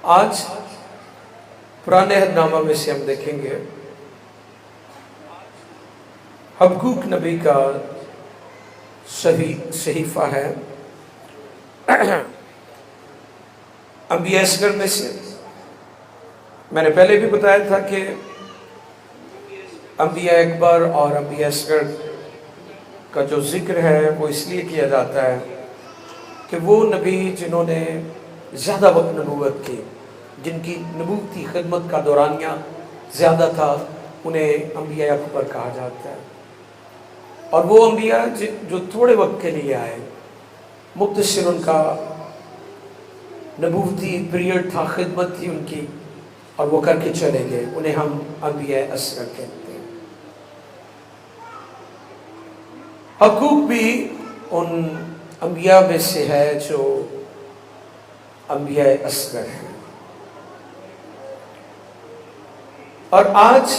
आज पुराने अहदनामा में से हम देखेंगे हबक्कूक नबी का सहीफा है। अंबिया असगर में से मैंने पहले भी बताया था कि अंबिया अकबर और अंबिया असगर का जो जिक्र है वो इसलिए किया जाता है कि वो नबी जिन्होंने ज़्यादा वक्त नबूवत की, जिनकी नबूवती खिदमत का दौरानिया ज़्यादा था, उन्हें अंबिया अकबर कहा जाता है। और वो अंबिया जो थोड़े वक्त के लिए आए, मुख्तसर उनका नबूवती पीरियड था, खिदमत थी उनकी, और वो करके चले गए, उन्हें हम अंबिया असगर कहते हैं। हबक्कूक भी उन अंबिया में से है जो अंबिया असगर हैं। और आज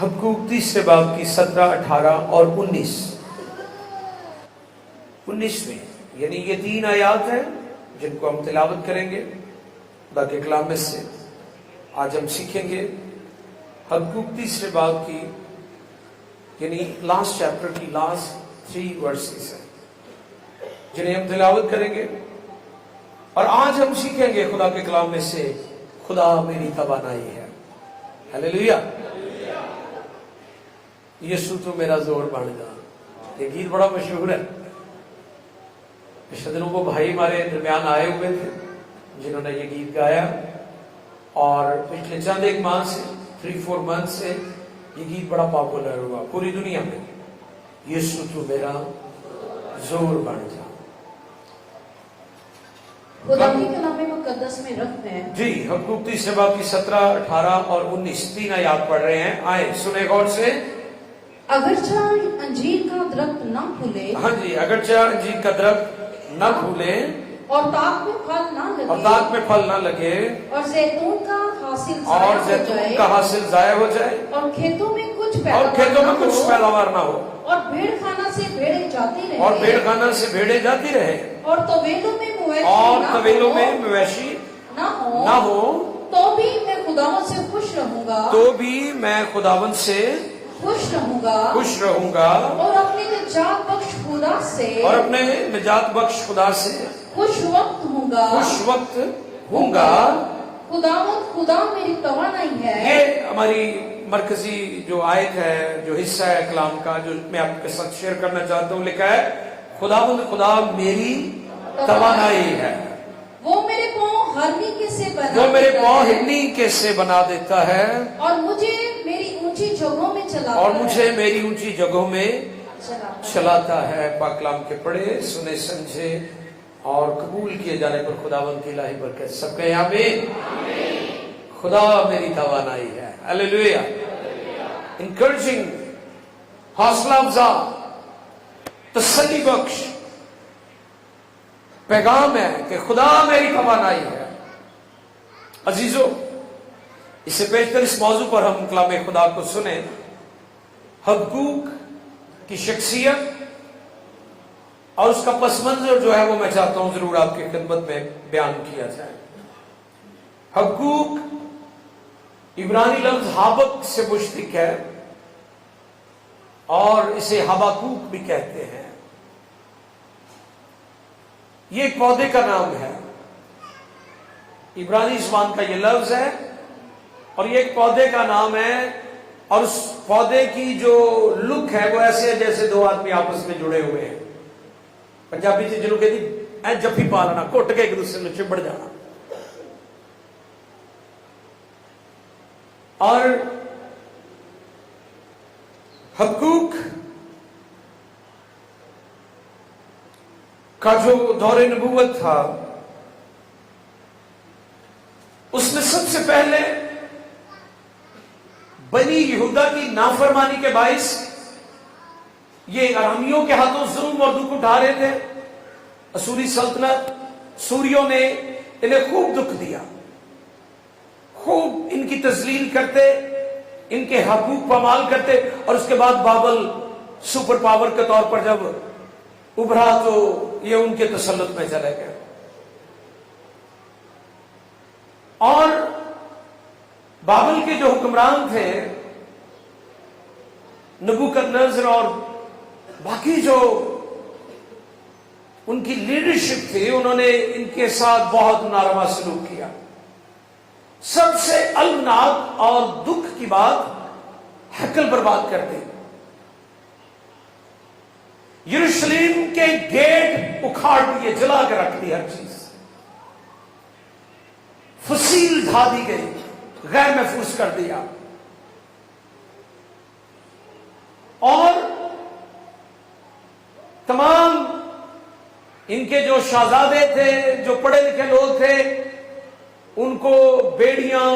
हबक्कूक तीसरे बाब की 17, 18 और 19वें यानी ये 3 आयात हैं जिनको हम तिलावत करेंगे खुदा के कलाम में से। आज हम सीखेंगे हबक्कूक तीसरे बाब की यानी लास्ट चैप्टर की लास्ट 3 वर्सेस हैं जिन्हें हम तिलावत करेंगे। और आज हम सीखेंगे खुदा के कलाम में से, खुदा मेरी तवानाई है। हालेलुया। यीशु तो मेरा जोर बढ़ जा, ये गीत बड़ा मशहूर है। पिछले दिनों वो भाई हमारे दरमियान आए हुए थे जिन्होंने ये गीत गाया, और पिछले चंद एक माह से 3-4 मंथ से ये गीत बड़ा पॉपुलर हुआ पूरी दुनिया में। यीशु तो मेरा जोर बढ़ जा। खुदा के कलाम मुकद्दस में रखते हैं जी। हबक्कूक तीसरे बाब की 17, 18 और 19 3 आयत पढ़ रहे हैं। आए सुने गौर से। अगरचा अंजीर का दरख्त न फूले, हाँ जी, अगरचा अंजीर का दरख्त न फूले और ताक में फल न लगे, और ताक में फल न लगे, और जैतून का हासिल जाया हो जाए, और खेतों में कुछ पैदावार ना हो, और भेड़ खाना से भेड़ें जाती रहे, और तवेलों में मवेशी ना हो, तो भी मैं खुदावंद से खुश रहूंगा, खुश रहूंगा, और अपने निजात बख्श खुदा से खुश वक्त हूँगा। खुदा मेरी तवानाई है। ये हमारी मरकजी जो आयत है, जो हिस्सा है कलाम का, जो मैं आपके साथ शेयर करना चाहता हूँ, लिखा है खुदा मेरी तवानाई है। वो मेरे पाँव हिरनी से बना देता है, और मुझे मेरी ऊंची जगहों में चलाता है। पाक कलाम के पढ़े, सुने, समझे और कबूल किए जाने पर खुदावंद की इलाही बरकत सबके आमीन। खुदा मेरी तवानाई है। हालेलुया। इंकरेजिंग, हौसला अफजा, तसल्ली बख्श पैगाम है कि खुदा मेरी तवानाई है। अजीजों, इससे पेशतर इस मौजू पर हम कलाम खुदा को सुने। हबक्कूक की शख्सियत और उसका पस मंजर जो है वो मैं चाहता हूं जरूर आपकी खिदमत में बयान किया जाए। हबक्कूक इब्रानी लफ्ज हाबक से मुश्तक है और इसे हबाकूक भी कहते हैं। ये एक पौधे का नाम है, इब्रानी ज़बान का ये लफ्ज है और ये एक पौधे का नाम है। और उस पौधे की जो लुक है वो ऐसे है जैसे 2 आदमी आपस में जुड़े हुए हैं। पंजाबी से जिन्हों कहती ऐ जफ्फी पा लेना, घुट के एक दूसरे में चिपड़ जाना। और हबक्कूक का जो दौरे नबूवत था, उसमें सबसे पहले बनी यहूदा की नाफरमानी के बाइस ये अरामियों के हाथों जुल्म और दुख उठा रहे थे। असूरी सल्तनत, सूरियों ने इन्हें खूब दुख दिया, खूब इनकी तजलील करते, इनके हकूक पामाल करते। और उसके बाद बाबल सुपर पावर के तौर पर जब उभरा तो ये उनके तसल्लुत में चले गए। اور بابل کے جو حکمران تھے نبوکدنیزر اور باقی جو ان کی لیڈرشپ تھی، انہوں نے ان کے ساتھ بہت ناروا سلوک کیا. سب سے المناک اور دکھ کی بات ہیکل برباد کر دی. یروشلم کے گیٹ اکھاڑ دیے، جلا کے رکھ دی، ہر چیز فصیل ڈھا دی گئی، غیر محفوظ کر دیا. اور تمام ان کے جو شہزادے تھے، جو پڑھے لکھے لوگ تھے، ان کو بیڑیاں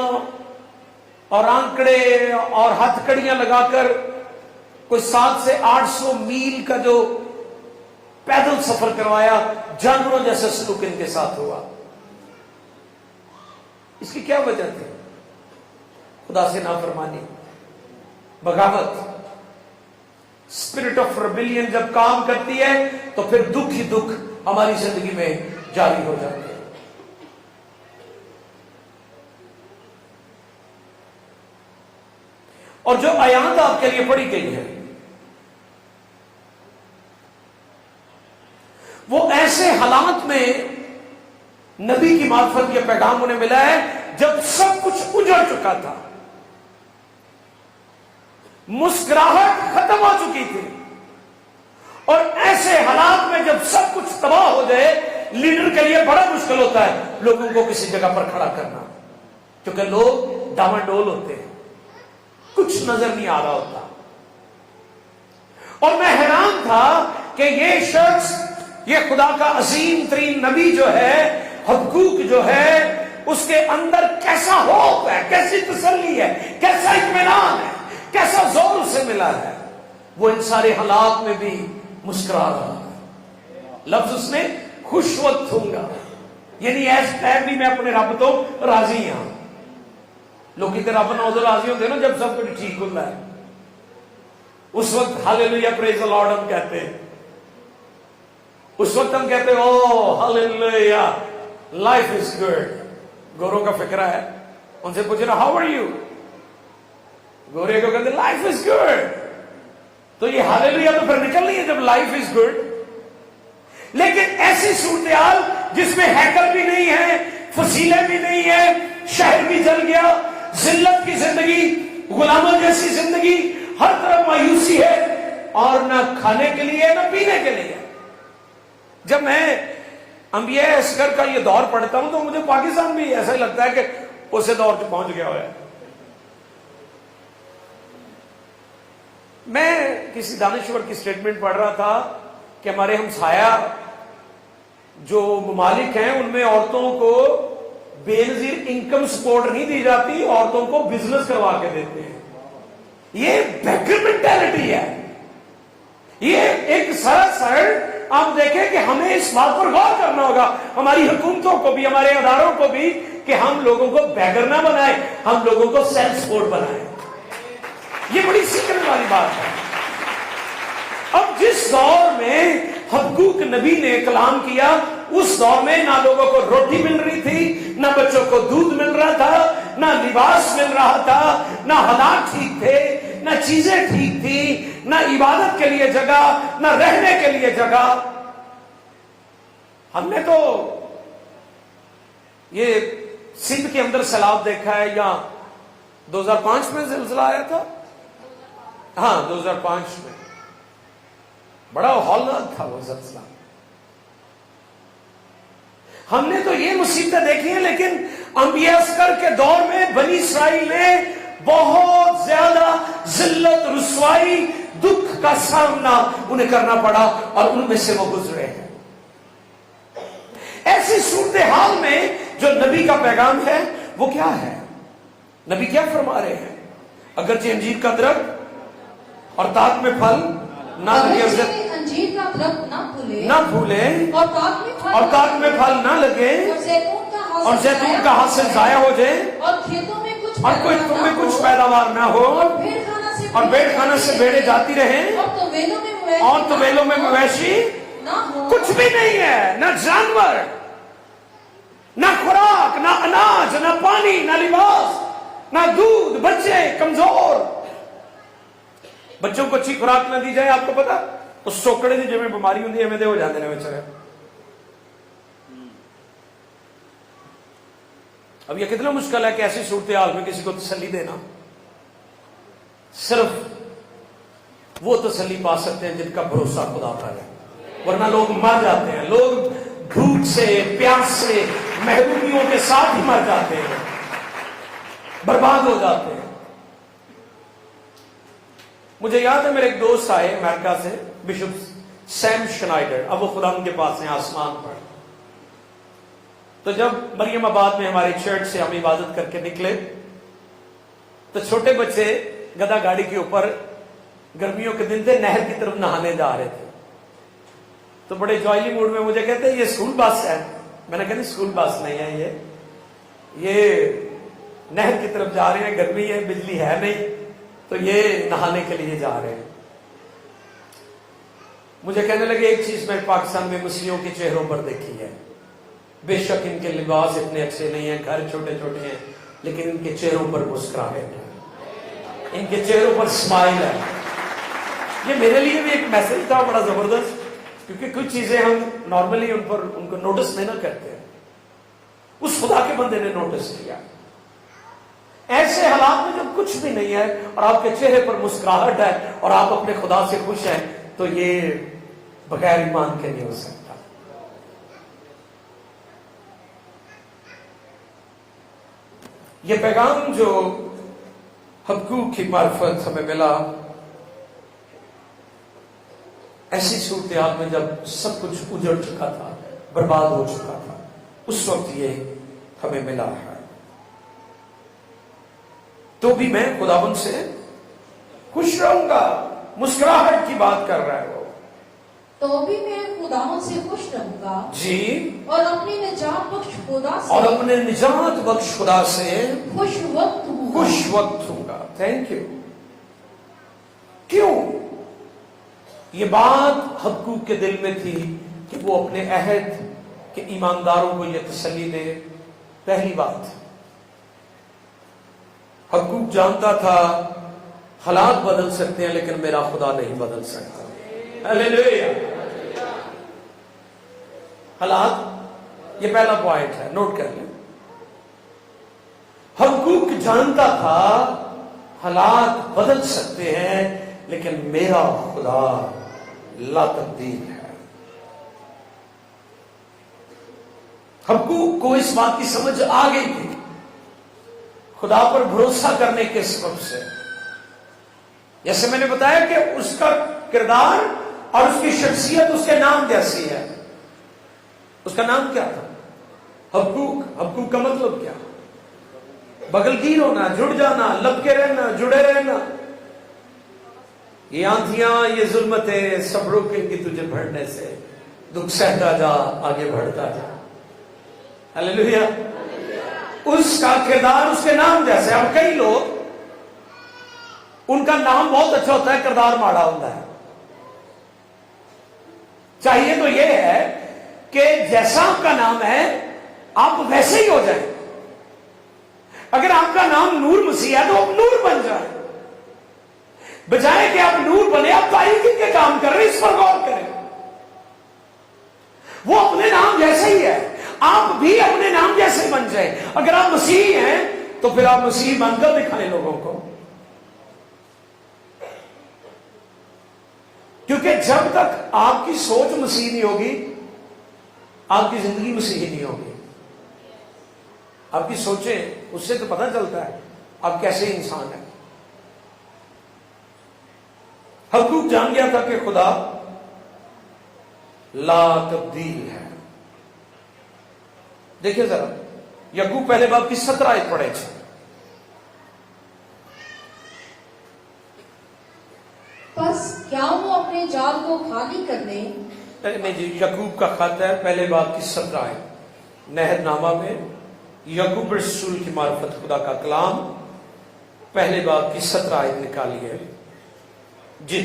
اور آنکڑے اور ہتھ کڑیاں لگا کر کوئی 700 سے 800 میل کا جو پیدل سفر کروایا. جانوروں جیسا سلوک ان کے ساتھ ہوا. اس کی کیا وجہ تھی؟ خدا سے نافرمانی، بغاوت. اسپرٹ آف ریبیلین جب کام کرتی ہے تو پھر دکھ ہی دکھ ہماری زندگی میں جاری ہو جاتے ہیں. اور جو آیات آپ کے لیے پڑھی گئی ہے وہ ایسے حالات میں نبی کی معرفت یہ پیغام انہیں ملا ہے جب سب کچھ اجڑ چکا تھا، مسکراہٹ ختم ہو چکی تھی. اور ایسے حالات میں جب سب کچھ تباہ ہو جائے، لیڈر کے لیے بڑا مشکل ہوتا ہے لوگوں کو کسی جگہ پر کھڑا کرنا، کیونکہ لوگ ڈاواڈول ہوتے ہیں، کچھ نظر نہیں آ رہا ہوتا. اور میں حیران تھا کہ یہ شخص، یہ خدا کا عظیم ترین نبی جو ہے، حبقوق جو ہے، اس کے اندر کیسا ہوپ ہے، کیسی تسلی ہے، کیسا اطمینان ہے، کیسا زور اسے ملا ہے. وہ ان سارے حالات میں بھی مسکرا رہا ہے. لفظ اس نے خوش وقت ہوں گا، یعنی ایس ٹائم بھی میں اپنے رب تو راضی ہوں. لوگ کی رب نہ ادھر راضی ہوتے نا جب سب کچھ ٹھیک ہوتا ہے، اس وقت ہاللیلویا پریز دی لارڈ ہم کہتے ہیں. اس وقت ہم کہتے ہیں او ہاللیلویا لائف از گڈ. گوروں کا فکرہ ہے، ان سے پوچھنا ہاؤ آر یو، گورے کو کہتے لائف از گڈ. تو یہ ہاللیلویا تو پھر نکلنی ہے جب لائف از گڈ. لیکن ایسی صورتحال جس میں ہیکل بھی نہیں ہے، فصیلے بھی نہیں ہے، شہر بھی جل گیا، ذلت کی زندگی، غلاموں جیسی زندگی، ہر طرف مایوسی ہے، اور نہ کھانے کے لیے نہ پینے کے لیے. جب میں انبیاء اصغر کا یہ دور پڑھتا ہوں تو مجھے پاکستان بھی ایسا ہی لگتا ہے کہ اسے دور سے پہنچ گیا ہوا ہے. میں کسی دانشور کی سٹیٹمنٹ پڑھ رہا تھا کہ ہمارے ہمسایہ جو ممالک ہیں ان میں عورتوں کو بے نظیر انکم سپورٹ نہیں دی جاتی، عورتوں کو بزنس کروا کے دیتے ہیں. یہ بیکر مینٹیلٹی ہے. یہ ایک سراسر آپ دیکھیں کہ ہمیں اس بات پر غور کرنا ہوگا، ہماری حکومتوں کو بھی، ہمارے اداروں کو بھی، کہ ہم لوگوں کو بیگر نہ بنائیں، ہم لوگوں کو سیلف سپورٹ بنائیں. یہ بڑی سیکھنے والی بات ہے. اب جس دور میں حبقوق نبی نے کلام کیا، اس دور میں نہ لوگوں کو روٹی مل رہی تھی، نہ بچوں کو دودھ مل رہا تھا، نہ لباس مل رہا تھا، نہ حالات ٹھیک تھے، نہ چیزیں ٹھیک تھی، نہ عبادت کے لیے جگہ، نہ رہنے کے لیے جگہ. ہم نے تو یہ سندھ کے اندر سیلاب دیکھا ہے، یا 2005 میں زلزلہ آیا تھا، ہاں 2005 میں بڑا ہولناک تھا وہ زلزلہ. ہم نے تو یہ مصیبتیں دیکھی ہیں، لیکن انبیاء اصغر کے دور میں بنی اسرائیل نے بہت زیادہ ذلت، رسوائی، دکھ کا سامنا انہیں کرنا پڑا، اور ان میں سے وہ گزرے ہیں. ایسی صورتحال میں جو نبی کا پیغام ہے وہ کیا ہے؟ نبی کیا فرما رہے ہیں؟ اگرچہ انجیر کا درخت اور تاک میں پھل نہ لگے، انجیر کا درخت نہ پھولے اور تاک میں پھل نہ لگے، اور زیتون کا حاصل ضائع ہو جائے، اور کھیتوں میں تم میں کچھ پیداوار نہ ہو، اور بیڑ خانہ سے بیڑے جاتی رہیں، اور طویلوں میں مویشی کچھ بھی نہیں ہے، نہ جانور، نہ خوراک، نہ اناج، نہ پانی. پانی نہ لباس نہ دودھ، بچے کمزور، بچوں کو اچھی خوراک نہ دی جائے. آپ کو پتا اس سوکڑے دی جمیں بیماری ہوندی ہے، ہو جاتے ہیں بیچارے. اب یہ کتنا مشکل ہے کہ ایسی صورتحال میں کسی کو تسلی دینا. صرف وہ تسلی پا سکتے ہیں جن کا بھروسہ خدا پر ہے، ورنہ لوگ مر جاتے ہیں. لوگ بھوک سے، پیاس سے، محرومیوں کے ساتھ ہی مر جاتے ہیں، برباد ہو جاتے ہیں. مجھے یاد ہے میرے ایک دوست آئے امریکہ سے، بشپ سیم شنائڈر. اب وہ خدا ان کے پاس ہیں آسمان پر. تو جب مریم آباد میں ہماری چرچ سے ہم عبادت کر کے نکلے تو چھوٹے بچے گدا گاڑی کے اوپر، گرمیوں کے دن تھے، نہر کی طرف نہانے جا رہے تھے. تو بڑے جوائلی موڈ میں مجھے کہتے ہیں یہ اسکول بس ہے. میں نے کہا اسکول بس نہیں ہے، یہ نہر کی طرف جا رہے ہیں، گرمی ہے، بجلی ہے نہیں، تو یہ نہانے کے لیے جا رہے ہیں. مجھے کہنے لگے ایک چیز میں پاکستان میں مسلموں کے چہروں پر دیکھی ہے، بے شک ان کے لباس اتنے اچھے نہیں ہیں، گھر چھوٹے چھوٹے ہیں، لیکن ان کے چہروں پر مسکراہٹ ہے، ان کے چہروں پر اسمائل ہے. یہ میرے لیے بھی ایک میسج تھا بڑا زبردست، کیونکہ کچھ چیزیں ہم نارملی ان کو نوٹس نہیں نہ کرتے ہیں. اس خدا کے بندے نے نوٹس کیا. ایسے حالات میں جب کچھ بھی نہیں ہے اور آپ کے چہرے پر مسکراہٹ ہے اور آپ اپنے خدا سے خوش ہیں، تو یہ بغیر ایمان کے نہیں ہو سکتا. یہ پیغام جو حبقوق کی معرفت ہمیں ملا ایسی صورتحال میں جب سب کچھ اجڑ چکا تھا، برباد ہو چکا تھا، اس وقت یہ ہمیں ملا ہے. تو بھی میں خداوند سے خوش رہوں گا. مسکراہٹ کی بات کر رہا ہے وہ. تو بھی میں خداوند سے خوش رہوں گا جی، اور اپنے نجات بخش خدا سے، اور اپنے نجات بخش خدا سے خوش وقت ہوں گا. خوش وقت ہوں گا. Thank you. کیوں؟ یہ بات حبقوق کے دل میں تھی کہ وہ اپنے عہد کے ایمانداروں کو یہ تسلی دے. پہلی بات، حبقوق جانتا تھا حالات بدل سکتے ہیں لیکن میرا خدا نہیں بدل سکتا. ہلیلویا. حالات، یہ پہلا پوائنٹ ہے، نوٹ کر لیں. حبقوق جانتا تھا حالات بدل سکتے ہیں لیکن میرا خدا لا تبدیل ہے. حبقوق کو اس بات کی سمجھ آ گئی تھی خدا پر بھروسہ کرنے کے سبب سے. جیسے میں نے بتایا کہ اس کا کردار اور اس کی شخصیت اس کے نام جیسی ہے. اس کا نام کیا تھا؟ حبقوق. حبقوق کا مطلب کیا؟ بغلگیر ہونا، جڑ جانا، لپکے رہنا، جڑے رہنا. یہ آندھیاں، یہ ظلمتیں سب روکیں گی تجھے بڑھنے سے. دکھ سہتا جا، آگے بڑھتا جا. ہلیلویا. اس کا کردار اس کے نام جیسے. اب کئی لوگ ان کا نام بہت اچھا ہوتا ہے، کردار ماڑا ہوتا ہے. چاہیے تو یہ ہے کہ جیسا آپ کا نام ہے آپ ویسے ہی ہو جائیں. اگر آپ کا نام نور مسیح ہے تو آپ نور بن جائیں، بجائے کہ آپ نور بنے آپ تاریخی کے کام کر رہے ہیں. اس پر غور کریں. وہ اپنے نام جیسے ہی ہے، آپ بھی اپنے نام جیسے بن جائیں. اگر آپ مسیحی ہیں تو پھر آپ مسیحی بن کر دکھائیں لوگوں کو. کیونکہ جب تک آپ کی سوچ مسیحی نہیں ہوگی آپ کی زندگی مسیحی نہیں ہوگی. آپ کی سوچیں، اس سے تو پتہ چلتا ہے آپ کیسے انسان ہیں. حبقوق جان گیا تھا کہ خدا لا تبدیل ہے. دیکھیے ذرا یعقوب پہلے باب کی 17 آیت پڑھے تھے. بس کیا وہ اپنے جال کو خالی کر دیں؟ نہیں جی، یعقوب کا خط ہے، پہلے باب کی 17 آیت. نہر نامہ میں یعقوب رسول کی معرفت خدا کا کلام، پہلے باب کی 17 آیت نکالی ہے جی.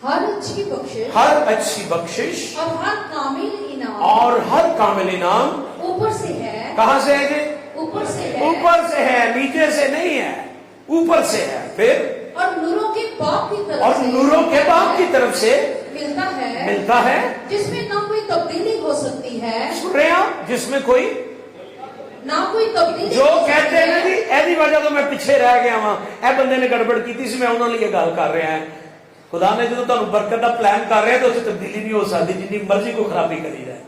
ہر اچھی بخشش ہر اچھی بخشش اور ہر کامل इनाम और हर कामिल इनाम ऊपर से है। कहां से है जी? ऊपर से है ऊपर से है, नीचे से नहीं है, ऊपर से है। फिर और नूरों के बाप की तरफ और से नूरों के बाप की तरफ से मिलता है जिसमें ना कोई तब्दीली हो सकती है, सुन रहे हैं आप, जिसमें कोई ना कोई तब्दीली जो हो सकती कहते हैं ना है। जी ऐसी वजह तो मैं पिछे रह गया वहां, ए बंदे ने गड़बड़ की थी, मैं उन्होंने ये गल कर रहा है। खुदा ने जो तुम बरकत का प्लान कर रहे हैं तो उससे तब्दीली नहीं हो सकती, जितनी मर्जी को खराबी करी जाए।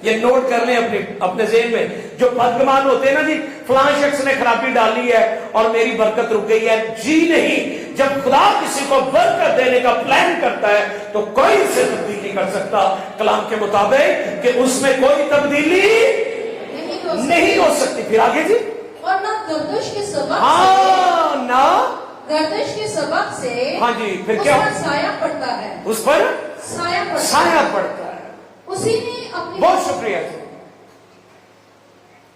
ये नोट कर लें अपने ज़हन में। जो बदगुमान होते हैं ना जी, फलां शख्स ने खराबी डाली है और मेरी बरकत रुक गई है, जी नहीं। जब खुदा किसी को बरकत देने का प्लान करता है तो कोई उसे तब्दीली कर सकता कलाम के मुताबिक कि उसमें कोई तब्दीली नहीं हो सकती। फिर आगे जी, और ना गर्दश के सबब हाँ ना गर्दश के सबब से हाँ जी, फिर उस क्या पर साया पड़ता है, उस पर साया पड़ता है। उसी ने अपनी बहुत शुक्रिया जी।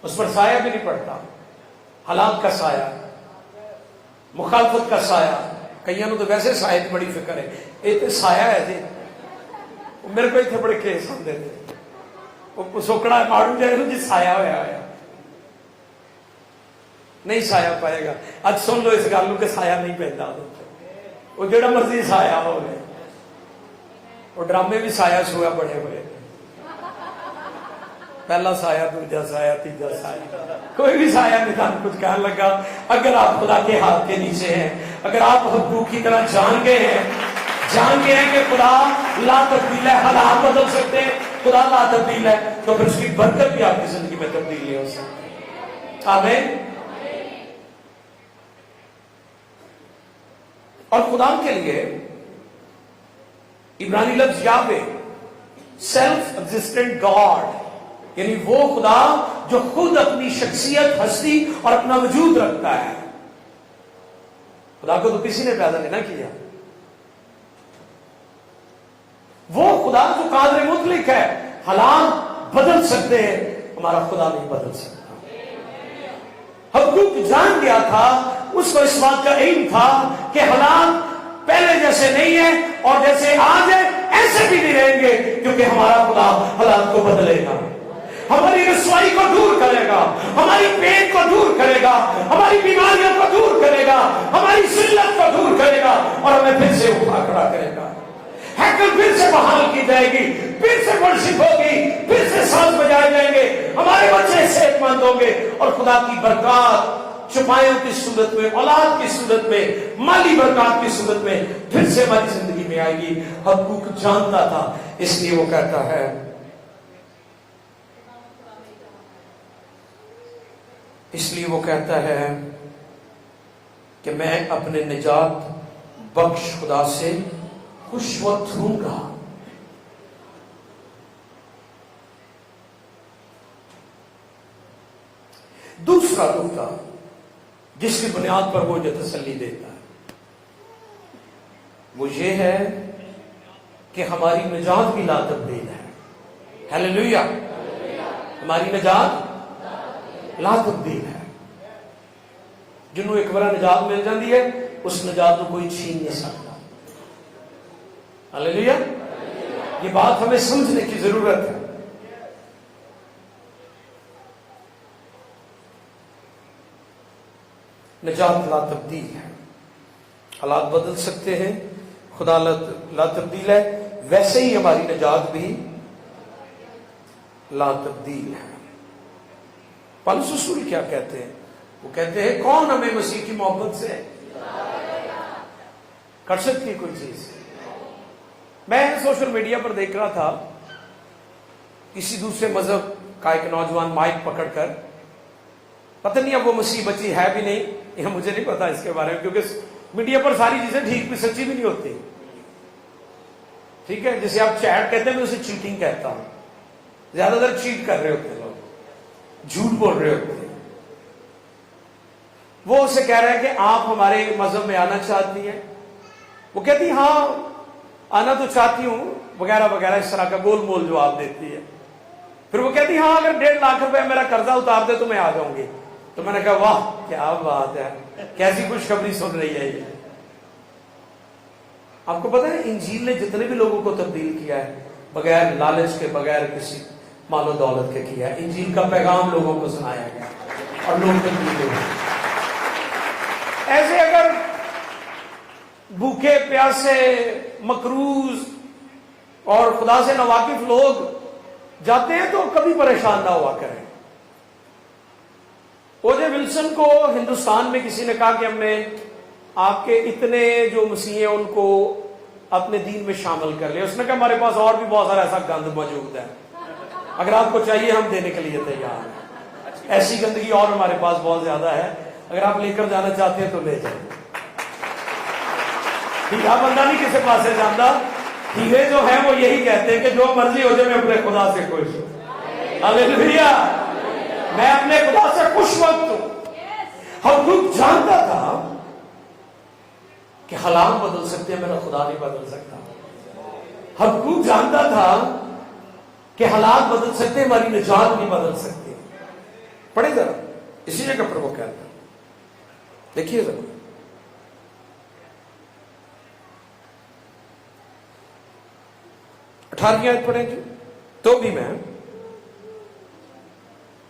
उस पर साया भी नहीं पड़ता, हालात का साया, मुखालफत का साया। कईयों तो वैसे साया की बड़ी फिक्र है, ये तो साया है जी। मेरे को इतने बड़े केस आते थे, वो सोकड़ा मारू जाए जी साया होया है, नहीं साया पाएगा। आज सुन लो इस गल के साया नहीं पैदा, वो जो मर्जी साया हो, वो ड्रामे भी साया छुआ बड़े हुए, पहला साया, दूजा साया, तीजा साया, कोई भी साया नहीं था कुछ कहने लगा। अगर आप खुदा के हाथ के नीचे हैं, अगर आप हुकूक की तरह जान गए हैं कि खुदा ला तब्दील है, हालात बदल सकते हैं, खुदा ला तब्दील है, तो फिर उसकी बरकत भी आपकी जिंदगी में तब्दील नहीं हो सकती। आमीन। और खुदा के लिए इब्रानी लफ्ज यावे, सेल्फ एग्जिस्टेंट गॉड, यानी वो खुदा जो खुद अपनी शख्सियत, हस्ती और अपना वजूद रखता है। खुदा को तो किसी ने पैदा नहीं ना किया। वो खुदा जो कादिर मुतलिक है, हालात बदल सकते हैं, हमारा खुदा नहीं बदल सकता। हबक्कूक जान गया था, उसको इस बात का इल्म था कि हालात पहले जैसे नहीं है और जैसे आज है ऐसे भी नहीं रहेंगे, क्योंकि हमारा खुदा हालात को बदलेगा, हमारी रसवाई को दूर करेगा, हमारी पेट को दूर करेगा, हमारी बीमारियों को दूर करेगा, हमारी जिल्लत को दूर करेगा और हमें फिर से उठा खड़ा करेगा। हैकल फिर से बहाल की जाएगी, फिर से वर्शिप होगी, फिर से सांस बजाए जाएंगे, हमारे बच्चे सेहतमंद होंगे और खुदा की बरकत छुपायों की सूरत में, औलाद की सूरत में, माली बरकत की सूरत में फिर से हमारी जिंदगी में आएगी। हबक्कूक जानता था, इसलिए वो कहता है, कि मैं अपने निजात बख्श खुदा से खुशवक्त हूंगा। दूसरा नुकता जिसकी बुनियाद पर वो जो तसल्ली देता है वो ये है कि हमारी निजात भी ला तब्दील है। हालेलुया, हमारी निजात ला तब्दील है। जिन्हों एक बार निजात मिल जाती है, उस निजात को कोई छीन नहीं सकता। हालेलुया, ये बात हमें समझने की जरूरत है। निजात ला तब्दील है, हालात बदल सकते हैं, खुदा ला तब्दील है, वैसे ही हमारी निजात भी ला तब्दील है। पौलुस रसूल क्या कहते हैं? वो कहते हैं, कौन हमें मसीह की मोहब्बत से कर सकती है कोई चीज? मैं सोशल मीडिया पर देख रहा था, किसी दूसरे मजहब का एक नौजवान माइक पकड़कर, पता नहीं अब वो मसीह बची है भी नहीं, यह मुझे नहीं पता इसके बारे में, क्योंकि मीडिया पर सारी चीजें ठीक भी सच्ची भी नहीं होती। ठीक है, जैसे आप चैट कहते हैं, मैं उसे चीटिंग कहता हूं। ज्यादातर चीट कर रहे होते हैं लोग, झूठ बोल रहे होते हैं। वो उसे कह रहा है कि आप हमारे मजहब में आना चाहती हैं। वो कहती हाँ आना तो चाहती हूं, वगैरह वगैरह, इस तरह का गोल मोल जवाब देती है। फिर वो कहती हाँ अगर 1.5 लाख रुपए मेरा कर्जा उतार दे तो मैं आ जाऊंगी। तो मैंने कहा वाह क्या बात है, कैसी खुशखबरी सुन रही है ये। आपको पता है इंजील ने जितने भी लोगों को तब्दील किया है, बगैर लालच के, बगैर किसी मालो दौलत के किया। इंजील का पैगाम लोगों को सुनाया गया और लोग तब्दील हुए। ऐसे अगर भूखे प्यासे मकरूज और खुदा से नवाकिफ लोग जाते हैं तो कभी परेशान ना हुआ करें। ओजे विल्सन को हिंदुस्तान में किसी ने कहा कि हमने आपके इतने जो मसीह हैं उनको अपने दीन में शामिल कर लिया। उसने कहा हमारे पास और भी बहुत सारा ऐसा गंद मौजूद है, अगर आपको चाहिए हम देने के लिए तैयार हैं। ऐसी गंदगी और हमारे पास बहुत ज्यादा है, अगर आप लेकर जाना चाहते हैं तो ले जाए। हीरा बंदा नहीं किसी पास से जानता, हीरे जो है वो यही कहते हैं कि जो मर्जी हो जाए मैं अपने खुदा से खुश हूं। हालेलुया, मैं अपने खुदा से खुश वक्त हूं। हबक्कूक जानता था कि हालात बदल सकते हैं, मेरा खुदा नहीं बदल सकता। हबक्कूक जानता था कि हालात बदल सकते हैं, हमारी निजात नहीं बदल सकती। पढ़े जरा इसी जगह पर वो कहता, देखिए जरा 18वीं आयत पढ़ेंगे। तो भी मैं,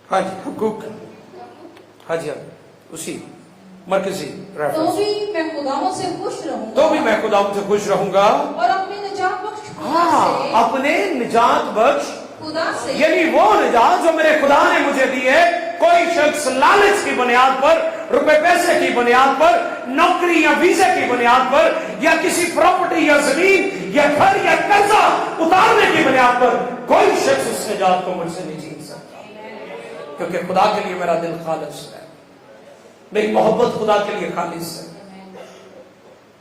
हाँ जी हबक्कूक, हाँ जी उसी मरकजी तो रेफरेंस, भी मैं खुदावंद से खुश रहूंगा, तो भी मैं खुदावंद से खुश रहूंगा और अपने निजात बख्श खुदा हाँ से, अपने निजात बख्श खुदा से, यानी वो निजात जो मेरे खुदा ने मुझे दी है। कोई शख्स लालच की बुनियाद पर, रुपए पैसे की बुनियाद पर, नौकरी या वीजे की बुनियाद पर, या किसी प्रॉपर्टी या जमीन या घर या कर्जा उतारने की बुनियाद पर कोई शख्स इस निजात को मुझसे नहीं छीन सकता, क्योंकि खुदा के लिए मेरा दिल खालिस है, मेरी मोहब्बत खुदा के लिए खालिस है।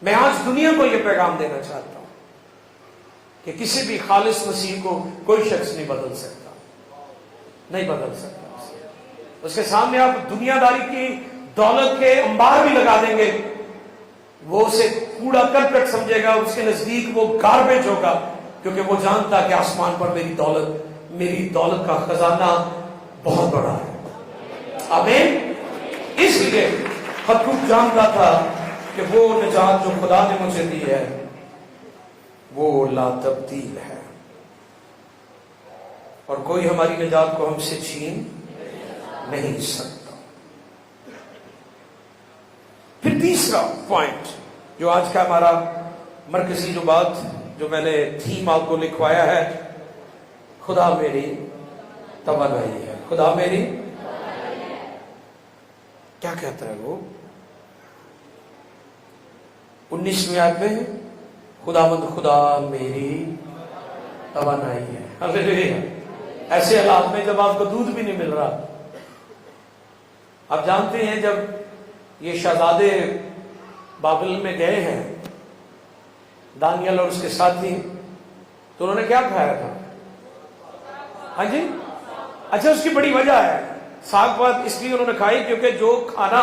मैं आज दुनिया को यह पैगाम देना चाहता हूं कि किसी भी खालिस मसीह को कोई शख्स नहीं बदल सकता, नहीं बदल सकता। उसके सामने आप दुनियादारी की दौलत के अंबार भी लगा देंगे, वो उसे कूड़ा करकट समझेगा, उसके नजदीक वो गार्बेज होगा, क्योंकि वो जानता कि आसमान पर मेरी दौलत का खजाना बहुत बड़ा है। आमीन। इसलिए हबक्कूक जानता था कि वो निजात जो खुदा ने मुझे दी है वो ला तब्दील है, और कोई हमारी निजात को हमसे छीन नहीं सकता। फिर तीसरा पॉइंट जो आज का हमारा मरकजी जो बात जो मैंने थीम आपको लिखवाया है, खुदा मेरी तवानाई है। खुदा मेरी क्या कहता है वो 19वीं आयत में, खुदावंद खुदा मेरी तवानाई है। हालेलुया। ऐसे हालात में जब आपको दूध भी नहीं मिल रहा, आप जानते हैं जब ये शहजादे बाबिल में गए हैं, दानियल और उसके साथी, तो उन्होंने क्या खाया था? हाँ जी, अच्छा उसकी बड़ी वजह है, साग पात इसलिए उन्होंने खाई क्योंकि जो खाना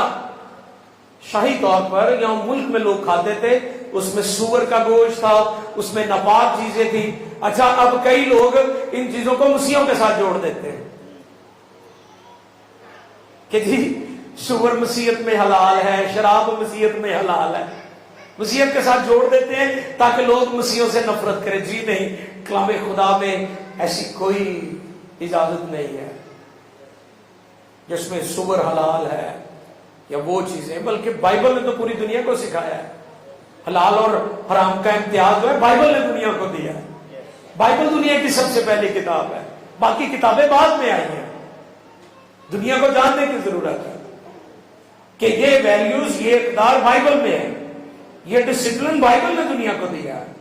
शाही तौर पर या मुल्क में लोग खाते थे उसमें सूअर का गोश्त था, उसमें नापाक चीजें थी। अच्छा अब कई लोग इन चीजों को मसीहों के साथ जोड़ देते हैं कि जी सूअर मसीहत में हलाल है, शराब मसीहत में हलाल है, मसीहत के साथ जोड़ देते हैं ताकि लोग मसीहों से नफरत करें। जी नहीं, कलाम खुदा में ऐसी कोई इजाजत नहीं है जिसमें सूअर हलाल है या वो चीजें, बल्कि बाइबल ने तो पूरी दुनिया को सिखाया है। हलाल और हराम का इम्तियाज जो है बाइबल ने दुनिया को दिया है। बाइबल दुनिया की सबसे पहली किताब है, बाकी किताबें बाद में आई हैं। दुनिया को जानने की जरूरत है कि ये वैल्यूज, ये इक़दार बाइबल में है, ये डिसिप्लिन बाइबल ने दुनिया को दिया है,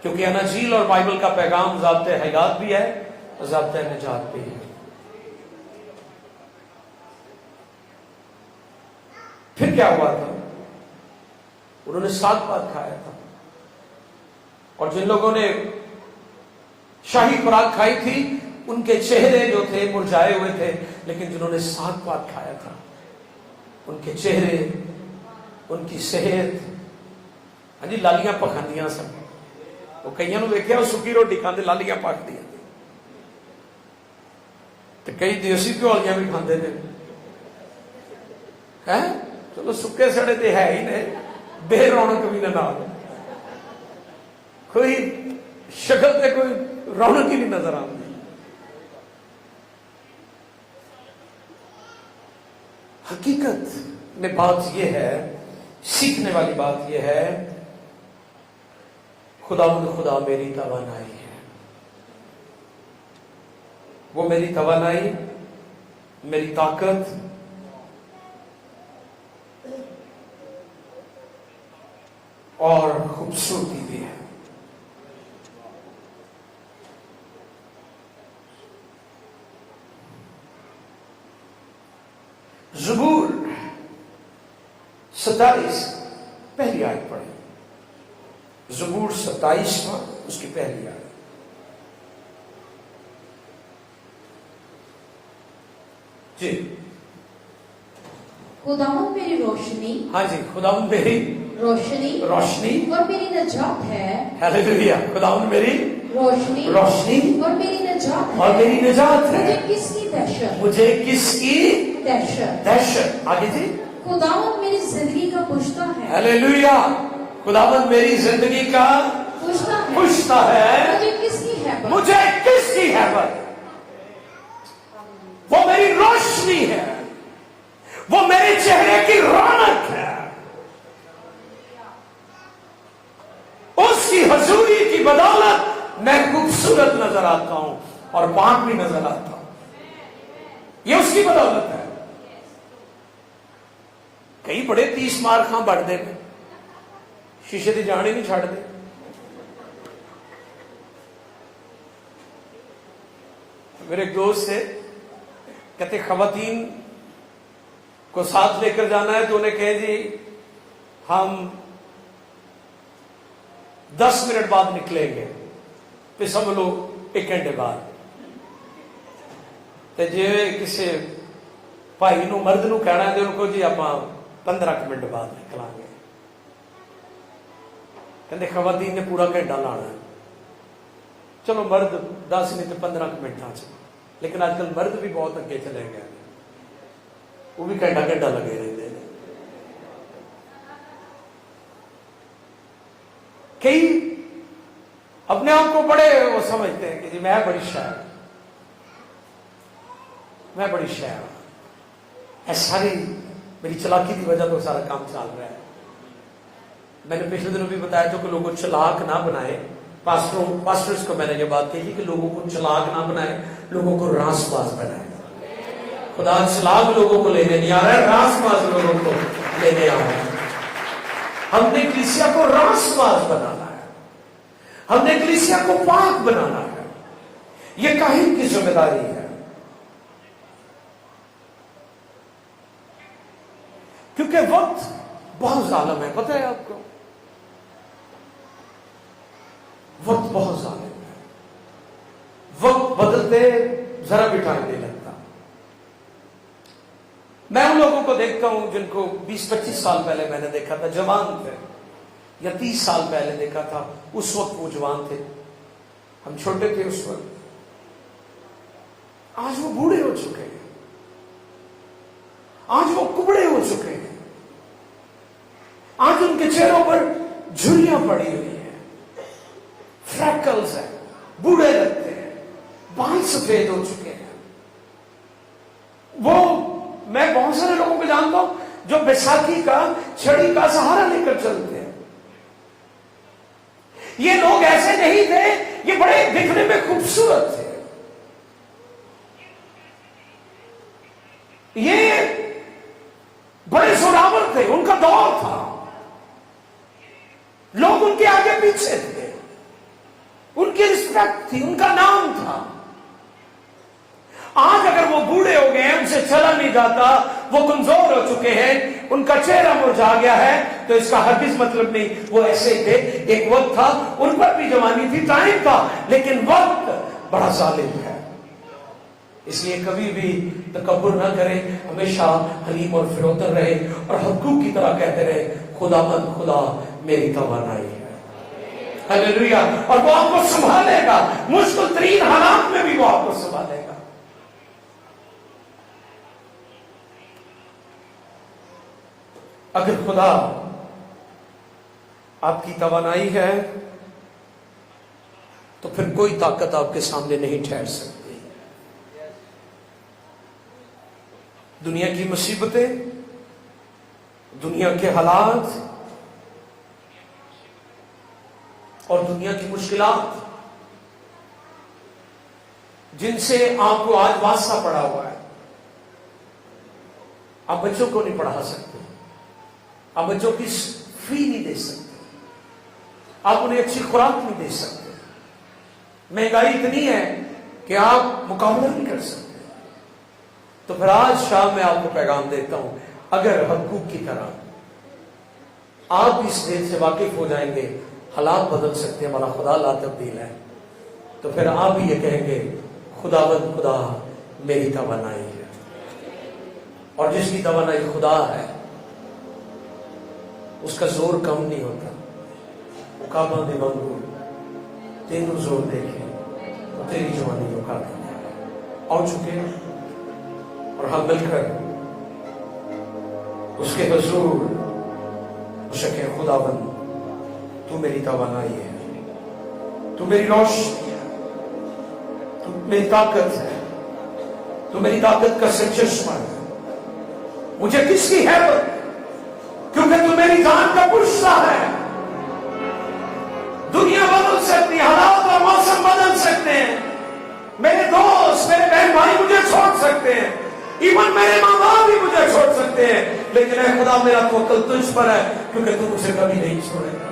क्योंकि अनाजील और बाइबल का पैगाम ज़ाब्ते हयात भी है और ज़ाब्ते निजात भी है। फिर क्या हुआ था? उन्होंने साग पात खाया था, और जिन लोगों ने शाही खुराक खाई थी उनके चेहरे जो थे मुरझाए हुए थे, लेकिन जिन्होंने साग पात खाया था उनके चेहरे, उनकी सेहत, हाँ जी लालियां पखांदियां सन। वो कईयां देखिया सुखी रोटी खाते लालियां पकदियां, तो कई देसी घोलियां भी खाते थे। है चलो सुके सड़े तो है ही ने, बेरौनक भी ना कोई شکل تے کوئی رونق ہی نہیں نظر آتی. حقیقت میں بات یہ ہے، سیکھنے والی بات یہ ہے، خدا میری توانائی ہے. وہ میری توانائی، میری طاقت اور خوبصورتی بھی ہے. زبور 27 پہلی آیت پڑھیں. زبور 27 اس کی پہلی آیت. جی خداوند میری روشنی، ہاں جی، خداوند میری روشنی روشنی اور میری نجات ہے. ہیلیلویا. خداوند میری روشنی روشنی اور میری نجات اور ہے. میری نجات مجھے ہے. کس کی دہشت؟ مجھے کس کی دہشت. دہشت. آگے جی. خداوند میری زندگی کا پشتا ہے. ہیلیلویا. خداوند میری زندگی کا پشتا ہے. پشتا ہے. مجھے کس کی ہے؟ مجھے کس کی ہیبت؟ وہ میری روشنی ہے، وہ میرے چہرے کی رونق ہے. اس کی حضوری کی بدولت میں خوبصورت نظر آتا ہوں اور پاک بھی نظر آتا ہوں. یہ اس کی بدولت ہے. کئی بڑے 30 مار خاں بڑھ دے میں شیشے دی جانے نہیں چھاڑ دے. میرے ایک دوست سے کہتے خواتین کو ساتھ لے کر جانا ہے تو انہیں کہے جی ہم 10 منٹ بعد نکلیں گے، پھر سب لوگ 1 گھنٹے بعد. تو جی کسی بھائی نو مرد نو کہنا ہے ان کو جی آپ 15 منٹ بعد نکلیں گے. کہتے خواتین نے پورا گھنٹہ لانا ہے. چلو مرد 10 نہیں تو 15 منٹ لیکن آج کل مرد بھی بہت اگے چلے گئے، وہ بھی گھنٹہ لگے رہتے ہیں. کئی اپنے آپ کو بڑے وہ سمجھتے ہیں کہ جی میں بڑی شاعر، میں بڑی شاعر ہوں، ساری میری چلاکی کی وجہ تو سارا کام چل رہا ہے. میں نے پچھلے دنوں بھی بتایا جو کہ لوگوں کو چلاک نہ بنائے. پاسٹرز کو میں نے یہ بات کہی کہ لوگوں کو چلاک نہ بنائے، لوگوں کو راس باز بنائے. خدا چلاک لوگوں کو لینے نہیں آ رہا ہے، راس باز لوگوں کو لینے آ رہا ہے. ہم نے کلیسیا کو راس باز بنانا ہے، ہم نے کلیسیا کو پاک بنانا ہے. یہ کاہن کی ذمہ داری ہے. کیونکہ وقت بہت ظالم ہے. پتہ ہے آپ کو وقت بہت ظالم ہے. وقت بدلتے ذرا بھی ٹائم نہیں لگتا. میں ان لوگوں کو دیکھتا ہوں جن کو 20-25 سال پہلے میں نے دیکھا تھا جوان تھے، یا 30 سال پہلے دیکھا تھا اس وقت وہ جوان تھے، ہم چھوٹے تھے اس وقت. آج وہ بوڑھے ہو چکے ہیں، آج وہ کبڑے ہو چکے ہیں، آج ان کے چہروں پر جھریاں پڑی ہوئی ہیں، فریکلز ہیں، بوڑھے لگتے ہیں، بال سفید ہو چکے ہیں. وہ میں بہت سارے لوگوں کو جانتا ہوں جو بیساکھی کا چھڑی کا سہارا لے کر چلتے ہیں. یہ لوگ ایسے نہیں تھے، یہ بڑے دکھنے میں خوبصورت تھے. یہ بڑے زوراور تھے، ان کا دور تھا، لوگ ان کے آگے پیچھے تھے، ان کی رسپیکٹ تھی، ان کا نام تھا. آج اگر وہ بوڑھے ہو گئے ہیں، ان سے چلا نہیں جاتا، وہ کمزور ہو چکے ہیں، ان کا چہرہ مرجھا گیا ہے، تو اس کا ہرگز مطلب نہیں وہ ایسے تھے. ایک وقت تھا ان پر بھی جوانی تھی، ٹائم تھا، لیکن وقت بڑا ظالم ہے. اس لیے کبھی بھی تکبر نہ کریں، ہمیشہ حلیم اور فروتن رہے اور حقوق کی طرح کہتے رہے خدا میری توانائی ہے. ہلیلویا. اور وہ آپ کو سنبھالے گا، مشکل ترین حالات میں بھی وہ آپ کو سنبھالے گا. اگر خدا آپ کی توانائی ہے تو پھر کوئی طاقت آپ کے سامنے نہیں ٹھہر سکتی. دنیا کی مصیبتیں، دنیا کے حالات اور دنیا کی مشکلات جن سے آپ کو آج واسطہ پڑا ہوا ہے، آپ بچوں کو نہیں پڑھا سکتے، آپ بچوں کی فی نہیں دے سکتے، آپ انہیں اچھی خوراک نہیں دے سکتے، مہنگائی اتنی ہے کہ آپ مقابلہ نہیں کر سکتے. تو پھر آج شام میں آپ کو پیغام دیتا ہوں، اگر حقوق کی طرح آپ اس دل سے واقف ہو جائیں گے حالات بدل سکتے ہیں، ہمارا خدا لا تبدیل ہے، تو پھر آپ بھی یہ کہیں گے خداوند خدا میری توانائی ہے. اور جس کی توانائی خدا ہے اس کا زور کم نہیں ہوتا. مقابلہ میں منگو تینوں زور دیکھیں تو تیری جوانی رکا دیں. آ چکے اور ہم مل کر اس کے حضور شکے خداوند تو میری توانائی ہے، تو میری روشنی ہے، تو میری طاقت ہے، تو میری طاقت کا سرچشمہ ہے. مجھے کس کی حیبت، کیونکہ تو میری جان کا پرشتہ ہے. دنیا بدل سکتی ہے، حالات اور موسم بدل سکتے ہیں، میرے دوست میرے بہن بھائی مجھے چھوڑ سکتے ہیں، ایون میرے ماں باپ بھی مجھے چھوڑ سکتے ہیں، لیکن اے خدا میرا توکل تجھ پر ہے، کیونکہ تو مجھے کبھی نہیں چھوڑے گا.